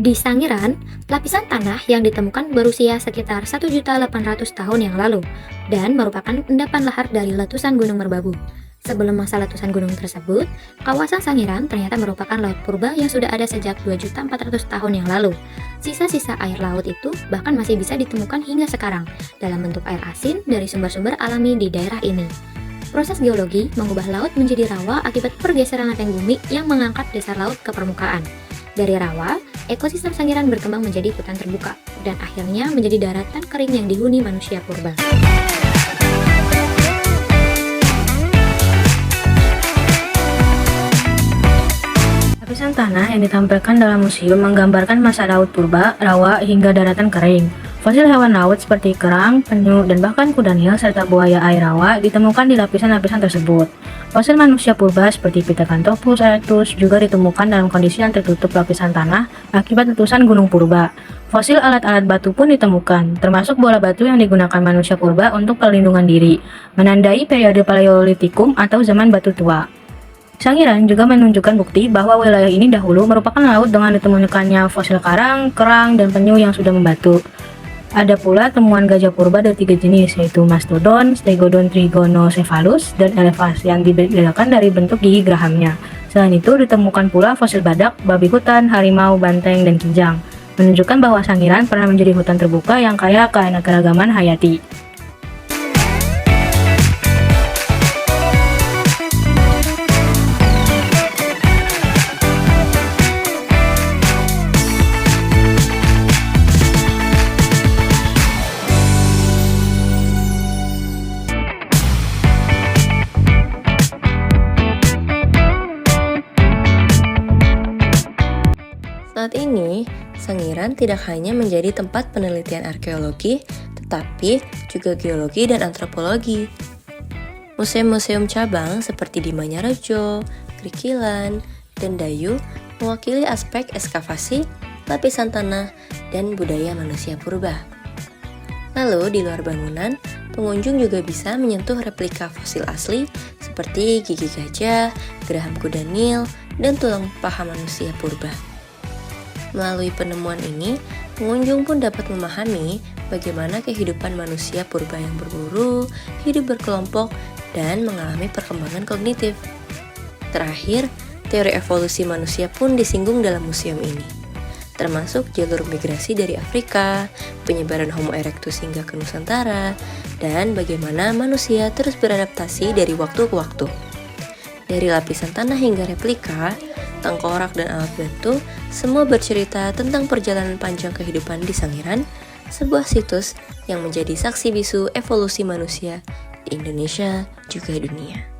Di Sangiran, lapisan tanah yang ditemukan berusia sekitar 1.800 tahun yang lalu dan merupakan endapan lahar dari letusan Gunung Merbabu. Sebelum masa letusan gunung tersebut, kawasan Sangiran ternyata merupakan laut purba yang sudah ada sejak 2.400 tahun yang lalu. Sisa-sisa air laut itu bahkan masih bisa ditemukan hingga sekarang dalam bentuk air asin dari sumber-sumber alami di daerah ini. Proses geologi mengubah laut menjadi rawa akibat pergeseran lempeng bumi yang mengangkat dasar laut ke permukaan. Dari rawa, ekosistem Sangiran berkembang menjadi hutan terbuka dan akhirnya menjadi daratan kering yang dihuni manusia purba. Lapisan tanah yang ditampilkan dalam museum menggambarkan masa laut purba, rawa, hingga daratan kering. Fosil hewan laut seperti kerang, penyu, dan bahkan kuda nil serta buaya air rawa ditemukan di lapisan-lapisan tersebut. Fosil manusia purba seperti Pithecanthropus erectus juga ditemukan dalam kondisi yang tertutup lapisan tanah akibat letusan gunung purba. Fosil alat-alat batu pun ditemukan, termasuk bola batu yang digunakan manusia purba untuk perlindungan diri, menandai periode Paleolitikum atau zaman batu tua. Sangiran juga menunjukkan bukti bahwa wilayah ini dahulu merupakan laut dengan ditemukannya fosil karang, kerang, dan penyu yang sudah membatu. Ada pula temuan gajah purba dari 3 jenis, yaitu Mastodon, Stegodon trigonocephalus, dan Elephas yang dibedakan dari bentuk gigi gerahamnya. Selain itu, ditemukan pula fosil badak, babi hutan, harimau, banteng, dan kijang, menunjukkan bahwa Sangiran pernah menjadi hutan terbuka yang kaya keanekaragaman hayati. Saat ini, Sangiran tidak hanya menjadi tempat penelitian arkeologi, tetapi juga geologi dan antropologi. Museum-museum cabang seperti di Manyarejo, Krikilan, dan Dayu mewakili aspek ekskavasi, lapisan tanah, dan budaya manusia purba. Lalu di luar bangunan, pengunjung juga bisa menyentuh replika fosil asli seperti gigi gajah, geraham kuda nil, dan tulang paha manusia purba. Melalui penemuan ini, pengunjung pun dapat memahami bagaimana kehidupan manusia purba yang berburu, hidup berkelompok, dan mengalami perkembangan kognitif. Terakhir, teori evolusi manusia pun disinggung dalam museum ini, termasuk jalur migrasi dari Afrika, penyebaran Homo erectus hingga ke Nusantara, dan bagaimana manusia terus beradaptasi dari waktu ke waktu. Dari lapisan tanah hingga replika, tengkorak dan alat bantu, semua bercerita tentang perjalanan panjang kehidupan di Sangiran, sebuah situs yang menjadi saksi bisu evolusi manusia di Indonesia juga dunia.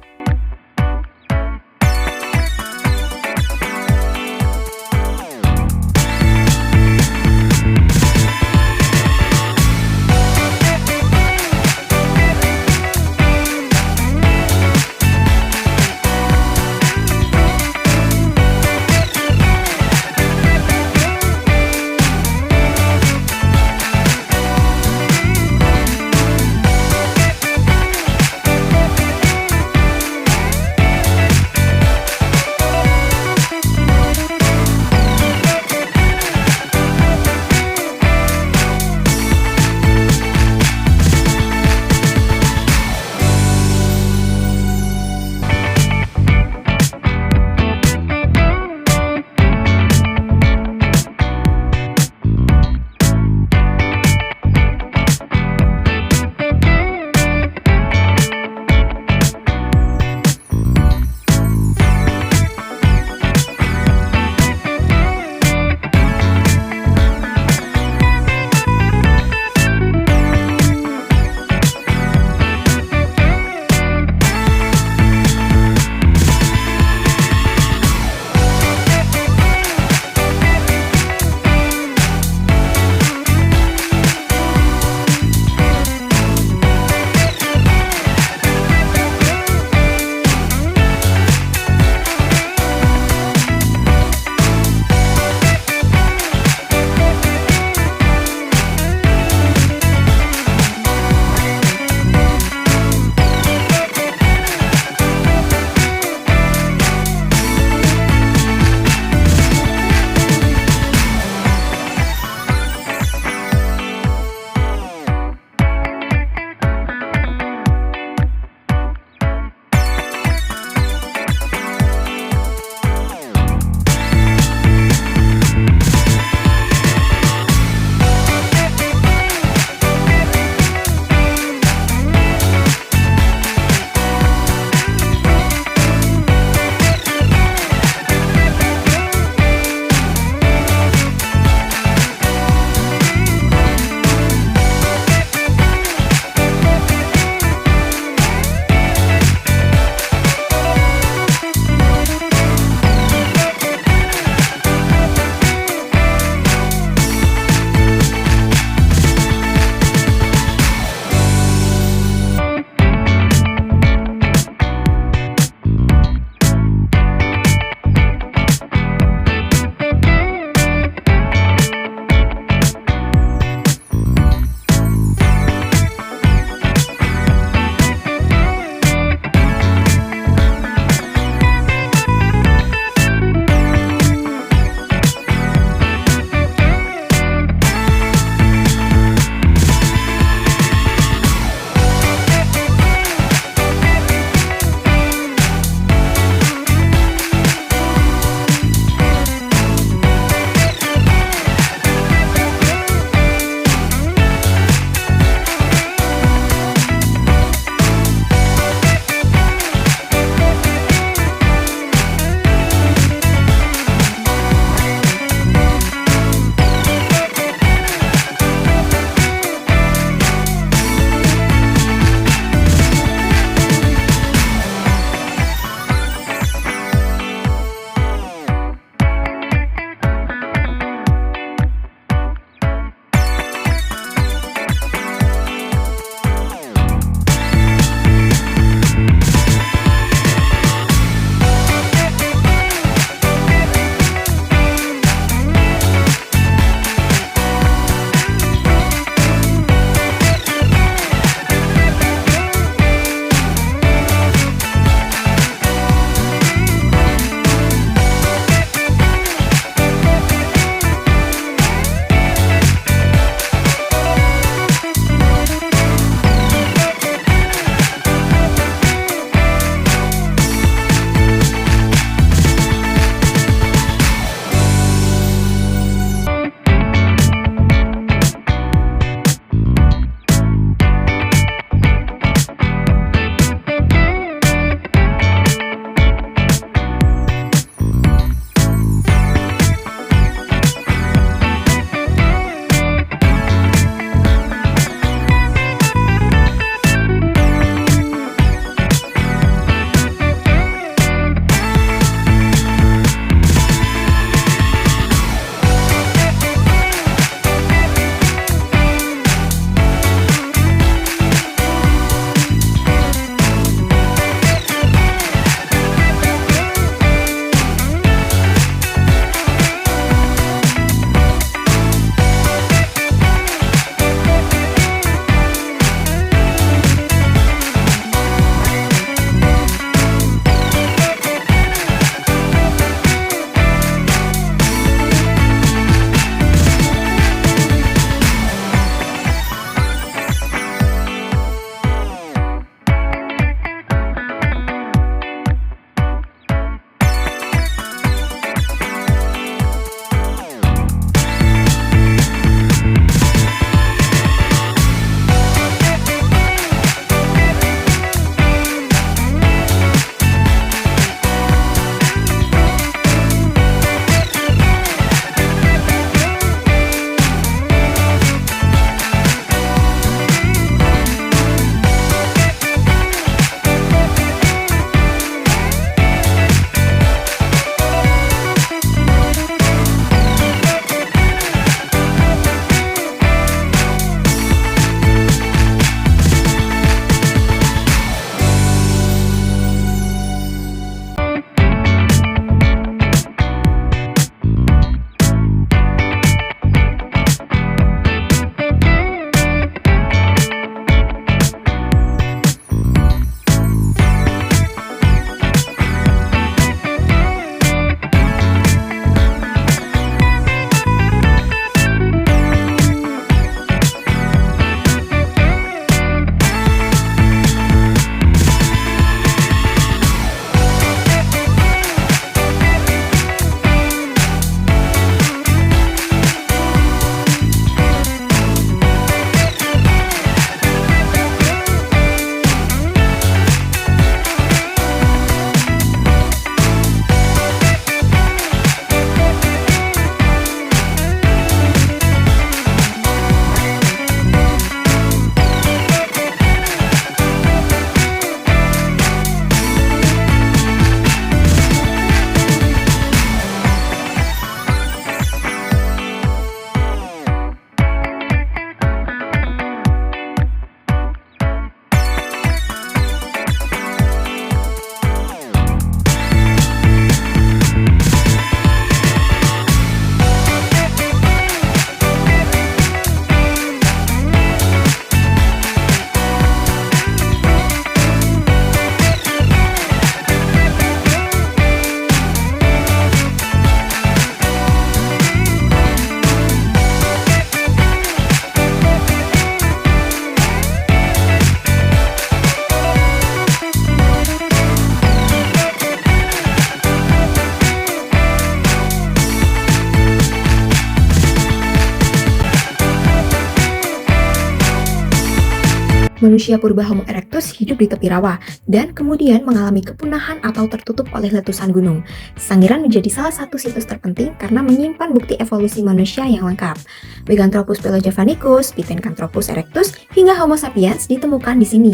Manusia purba Homo erectus hidup di tepi rawa dan kemudian mengalami kepunahan atau tertutup oleh letusan gunung. Sangiran menjadi salah satu situs terpenting karena menyimpan bukti evolusi manusia yang lengkap. Meganthropus pelojavanicus, Pithecanthropus erectus, hingga Homo sapiens ditemukan di sini.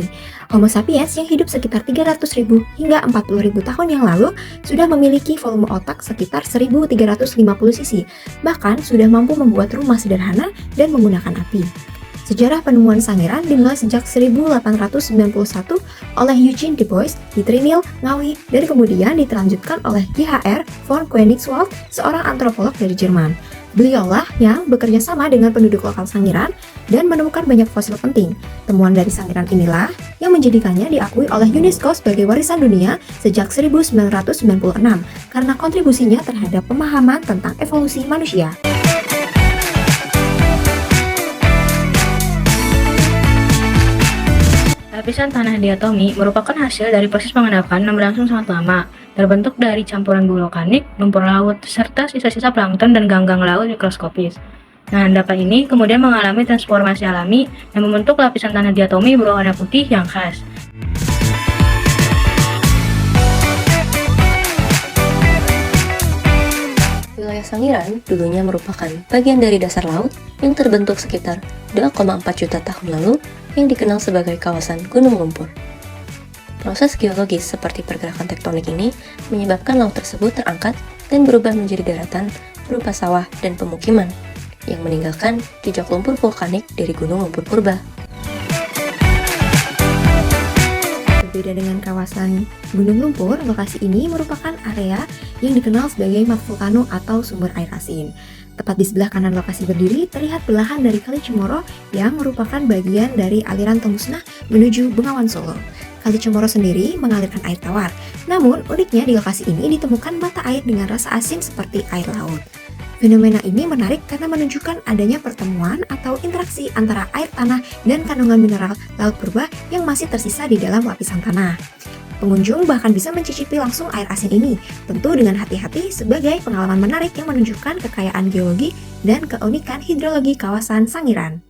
Homo sapiens yang hidup sekitar 300.000 hingga 40.000 tahun yang lalu sudah memiliki volume otak sekitar 1.350 cc, bahkan sudah mampu membuat rumah sederhana dan menggunakan api. Sejarah penemuan Sangiran dimulai sejak 1891 oleh Eugene Du Bois di Trinil, Ngawi, dan kemudian diterlanjutkan oleh J.H.R. von Koenigswald, seorang antropolog dari Jerman. Beliaulah yang bekerja sama dengan penduduk lokal Sangiran dan menemukan banyak fosil penting. Temuan dari Sangiran inilah yang menjadikannya diakui oleh UNESCO sebagai warisan dunia sejak 1996 karena kontribusinya terhadap pemahaman tentang evolusi manusia. Lapisan tanah diatomi merupakan hasil dari proses pengendapan yang berlangsung sangat lama, terbentuk dari campuran bumi vulkanik, lumpur laut, serta sisa-sisa plankton dan ganggang laut mikroskopis. Nah, endapan ini kemudian mengalami transformasi alami yang membentuk lapisan tanah diatomi berwarna putih yang khas. Wilayah Sangiran dulunya merupakan bagian dari dasar laut yang terbentuk sekitar 2,4 juta tahun lalu yang dikenal sebagai kawasan gunung lumpur. Proses geologis seperti pergerakan tektonik ini menyebabkan laut tersebut terangkat dan berubah menjadi daratan berupa sawah dan pemukiman yang meninggalkan jejak lumpur vulkanik dari gunung lumpur purba. Berbeda dengan kawasan Gunung Lumpur, lokasi ini merupakan area yang dikenal sebagai mat vulkano atau sumber air asin. Tepat di sebelah kanan lokasi berdiri terlihat belahan dari Kali Cemoro yang merupakan bagian dari aliran Tembus Nah menuju Bengawan Solo. Kali Cemoro sendiri mengalirkan air tawar, namun uniknya di lokasi ini ditemukan mata air dengan rasa asin seperti air laut. Fenomena ini menarik karena menunjukkan adanya pertemuan atau interaksi antara air tanah dan kandungan mineral laut purba yang masih tersisa di dalam lapisan tanah. Pengunjung bahkan bisa mencicipi langsung air asin ini, tentu dengan hati-hati sebagai pengalaman menarik yang menunjukkan kekayaan geologi dan keunikan hidrologi kawasan Sangiran.